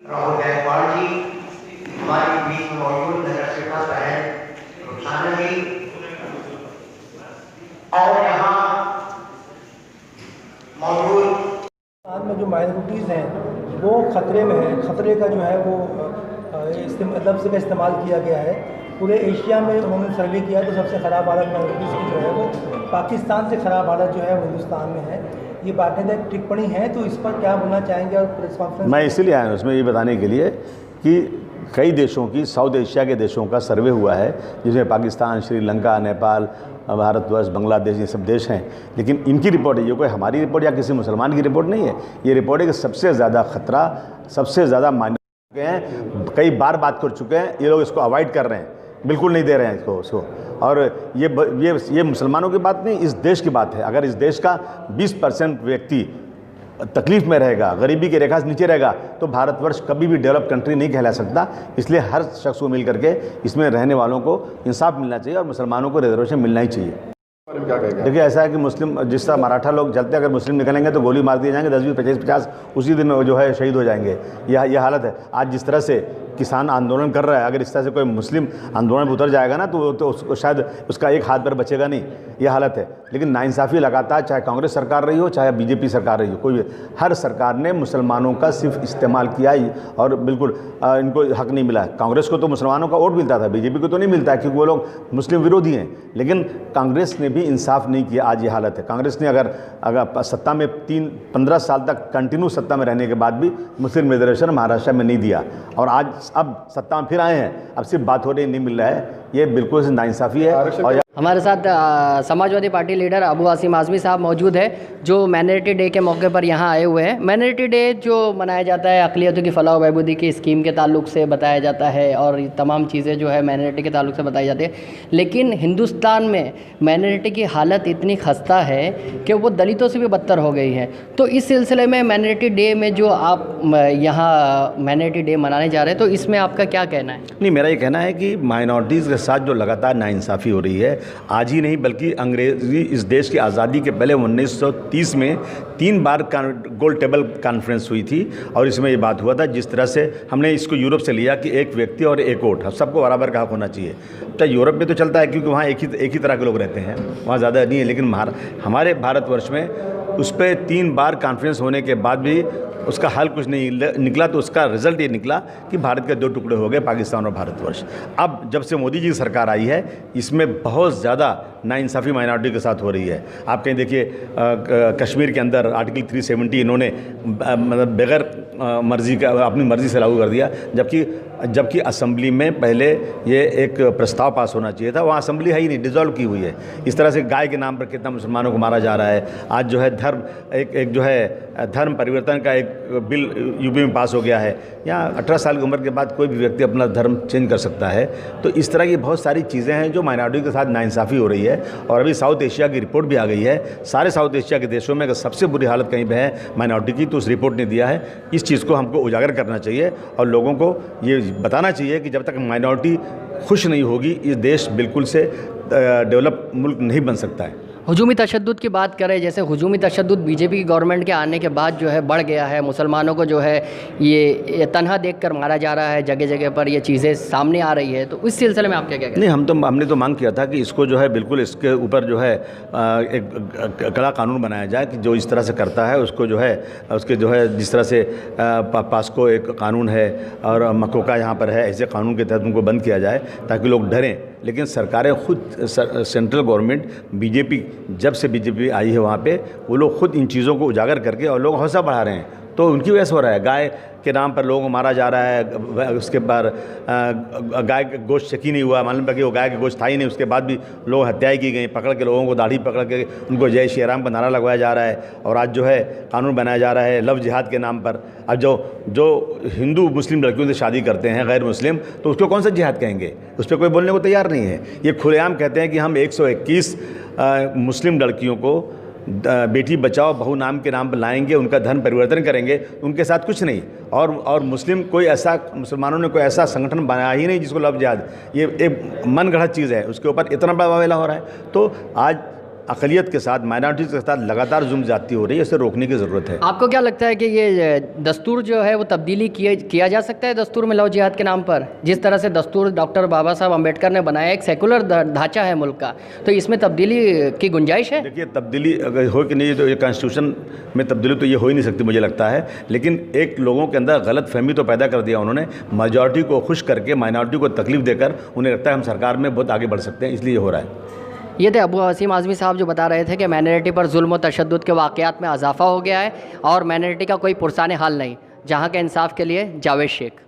राहुल गायकवाड़ जी हमारी बीच में मौजूद, नगर सेवक बहन रुखसाना जी, और यहाँ मौजूद आज में जो माइनॉरिटीज़ हैं वो ख़तरे में है। ख़तरे का जो है वो लफ्ज़ का इस्तेमाल किया गया है। पूरे एशिया में उन्होंने सर्वे किया तो सबसे ख़राब हालत माइनॉरिटीज़ की जो है वो पाकिस्तान से ख़राब हालत जो है वो हिंदुस्तान में है। ये बाकायदा टिप्पणी है, तो इस पर क्या बोलना चाहेंगे? और प्रेस कॉन्फ्रेंस मैं इसीलिए आया हूँ उसमें ये बताने के लिए कि कई देशों की, साउथ एशिया के देशों का सर्वे हुआ है, जिसमें पाकिस्तान, श्रीलंका, नेपाल, भारतवर्ष, बांग्लादेश, ये सब देश हैं। लेकिन इनकी रिपोर्ट है, ये कोई हमारी रिपोर्ट या किसी मुसलमान की रिपोर्ट नहीं है। ये रिपोर्ट है कि सबसे ज़्यादा खतरा, सबसे ज़्यादा मायने चुके हैं, कई बार बात कर चुके हैं, ये लोग इसको अवॉइड कर रहे हैं, बिल्कुल नहीं दे रहे हैं इसको। और ये मुसलमानों की बात नहीं, इस देश की बात है। अगर इस देश का 20% व्यक्ति तकलीफ़ में रहेगा, गरीबी की रेखा से नीचे रहेगा, तो भारतवर्ष कभी भी डेवलप कंट्री नहीं कहला सकता। इसलिए हर शख्स को मिल करके इसमें रहने वालों को इंसाफ मिलना चाहिए और मुसलमानों को रिजर्वेशन मिलना ही चाहिए। देखिए, ऐसा है कि मुस्लिम, जिस तरह मराठा लोग जलते, अगर मुस्लिम निकलेंगे तो गोली मार दिए जाएंगे, 10, 20, 25, 50 उसी दिन जो है शहीद हो जाएंगे। यह हालत है। आज जिस तरह से किसान आंदोलन कर रहा है, अगर इस तरह से कोई मुस्लिम आंदोलन में उतर जाएगा ना, तो उसको शायद उसका एक हाथ पर बचेगा नहीं। यह हालत है। लेकिन नाइंसाफ़ी लगातार, चाहे कांग्रेस सरकार रही हो, चाहे बीजेपी सरकार रही हो, कोई भी, हर सरकार ने मुसलमानों का सिर्फ इस्तेमाल किया ही, और बिल्कुल इनको हक नहीं मिला। कांग्रेस को तो मुसलमानों का वोट मिलता था, बीजेपी को तो नहीं मिलता है, क्योंकि वो लोग मुस्लिम विरोधी हैं। लेकिन कांग्रेस ने भी इंसाफ नहीं किया। आज ये हालत है। कांग्रेस ने अगर सत्ता में 15 साल तक कंटिन्यू सत्ता में रहने के बाद भी मुस्लिम रिजर्वेशन महाराष्ट्र में नहीं दिया, और आज अब सत्ता में फिर आए हैं, अब सिर्फ बात हो रही, नहीं मिल रहा है, ये बिल्कुल नाइंसाफ़ी है। और हमारे साथ समाजवादी पार्टी लीडर अबू आसिम आज़मी साहब मौजूद है, जो माइनॉरिटी डे के मौके पर यहाँ आए हुए हैं। माइनॉरिटी डे जो मनाया जाता है अक़लियतों की फ़लाह व बहबूदी की स्कीम के ताल्लुक से बताया जाता है, और तमाम चीज़ें जो है माइनॉरिटी के ताल्लुक से बताई जाती है। लेकिन हिंदुस्तान में माइनॉरिटी की हालत इतनी खस्ता है कि वो दलितों से भी बदतर हो गई है। तो इस सिलसिले में माइनॉरिटी डे में जो आप यहाँ माइनॉरिटी डे मनाने जा रहे हैं, तो इसमें आपका क्या कहना है? नहीं, मेरा ये कहना है कि माइनॉरिटीज़ के साथ जो लगातार नाइंसाफ़ी हो रही है, आज ही नहीं बल्कि अंग्रेज़ी इस देश की आज़ादी के पहले 1930 में 3 बार गोल टेबल कॉन्फ्रेंस हुई थी, और इसमें ये बात हुआ था, जिस तरह से हमने इसको यूरोप से लिया कि एक व्यक्ति और एक वोट, सबको बराबर का हक होना चाहिए। तो यूरोप में तो चलता है, क्योंकि वहाँ एक ही तरह के लोग रहते हैं, वहाँ ज़्यादा नहीं है। लेकिन हमारे भारतवर्ष में उस पर 3 बार कॉन्फ्रेंस होने के बाद भी उसका हल कुछ नहीं निकला। तो उसका रिज़ल्ट ये निकला कि भारत के 2 टुकड़े हो गए, पाकिस्तान और भारतवर्ष। अब जब से मोदी जी की सरकार आई है, इसमें बहुत ज़्यादा नाइंसाफ़ी माइनॉरिटी के साथ हो रही है। आप कहीं देखिए, कश्मीर के अंदर आर्टिकल 370 इन्होंने मतलब बगैर मर्ज़ी का, अपनी मर्ज़ी से लागू कर दिया, जबकि असेंबली में पहले ये एक प्रस्ताव पास होना चाहिए था। वहाँ असेंबली है ही नहीं, डिज़ोल्व की हुई है। इस तरह से गाय के नाम पर कितना मुसलमानों को मारा जा रहा है। आज जो है एक जो है धर्म परिवर्तन का एक बिल यूपी में पास हो गया है। यहाँ 18 साल की उम्र के बाद कोई भी व्यक्ति अपना धर्म चेंज कर सकता है। तो इस तरह की बहुत सारी चीज़ें हैं जो माइनॉरिटी के साथ नाइंसाफ़ी हो रही है। और अभी साउथ एशिया की रिपोर्ट भी आ गई है। सारे साउथ एशिया के देशों में अगर सबसे बुरी हालत कहीं पर है माइनॉरिटी की, तो उस रिपोर्ट ने दिया है। इस चीज़ को हमको उजागर करना चाहिए और लोगों को ये बताना चाहिए कि जब तक माइनॉरिटी खुश नहीं होगी, ये देश बिल्कुल से डेवलप मुल्क नहीं बन सकता है। हुजूमी तशद्दुद की बात करें, जैसे हुजूमी तशद्दुद बीजेपी की गवर्नमेंट के आने के बाद जो है बढ़ गया है। मुसलमानों को जो है ये तन्हा देखकर मारा जा रहा है, जगह जगह पर ये चीज़ें सामने आ रही है। तो इस सिलसिले में आप क्या कहते हैं? नहीं, हमने तो मांग किया था कि इसको जो है बिल्कुल इसके ऊपर जो है एक कड़ा कानून बनाया जाए कि जो इस तरह से करता है उसको जो है उसके जो है जिस तरह से पास्को एक कानून है और मकोका यहाँ पर है, ऐसे कानून के तहत उनको बंद किया जाए ताकि लोग डरें। लेकिन सरकारें खुद, सेंट्रल गवर्नमेंट, जब से बीजेपी आई है वहाँ पे, वो लोग खुद इन चीज़ों को उजागर करके और लोग हौसला बढ़ा रहे हैं। तो उनकी वजह से हो रहा है। गाय के नाम पर लोगों को मारा जा रहा है, उसके बाद गाय का गोश्त चेक ही नहीं हुआ, मालूम पड़ा कि वो गाय का गोश्त था ही नहीं। उसके बाद भी लोग हत्याएं की गई, पकड़ के लोगों को दाढ़ी पकड़ के उनको जय श्री राम का नारा लगवाया जा रहा है। और आज जो है कानून बनाया जा रहा है लव जिहाद के नाम पर। अब जो हिंदू मुस्लिम लड़कियों से शादी करते हैं गैर मुस्लिम, तो उसको कौन सा जिहाद कहेंगे? उस पर कोई बोलने को तैयार नहीं है। ये खुलेआम कहते हैं कि हम 121 मुस्लिम लड़कियों को बेटी बचाओ बहू नाम के नाम पर लाएंगे, उनका धर्म परिवर्तन करेंगे, उनके साथ कुछ नहीं। और मुसलमानों ने कोई ऐसा संगठन बनाया ही नहीं जिसको लव जिहाद, ये एक मन गढ़ंत चीज़ है, उसके ऊपर इतना बड़ा वावेला हो रहा है। तो आज अक़लियत के साथ, माइनॉरिटीज़ के साथ लगातार जुल्म ज़्यादती हो रही है, इसे रोकने की ज़रूरत है। आपको क्या लगता है कि ये दस्तूर जो है वो तब्दीली किया जा सकता है दस्तूर में लव जिहाद के नाम पर? जिस तरह से दस्तूर डॉक्टर बाबा साहब अम्बेडकर ने बनाया, एक सेकुलर ढांचा है मुल्क का, तो इसमें तब्दीली की गुंजाइश है? देखिए, तब्दीली अगर हो कि नहीं, तो ये कॉन्स्टिट्यूशन में तब्दीली तो ये हो ही नहीं सकती मुझे लगता है, लेकिन एक लोगों के अंदर गलत फहमी तो पैदा कर दिया उन्होंने। मेजॉरिटी को खुश करके माइनॉरिटी को तकलीफ देकर उन्हें लगता है हम सरकार में बहुत आगे बढ़ सकते हैं, इसलिए हो रहा है। ये थे अबू आसिम आज़मी साहब जो बता रहे थे कि माइनॉरिटी पर जुल्म और तशद्दुद के वाक़यात में इजाफा हो गया है और माइनॉरिटी का कोई पुरसाने हाल नहीं। जहाँ के इंसाफ के लिए जावेद शेख।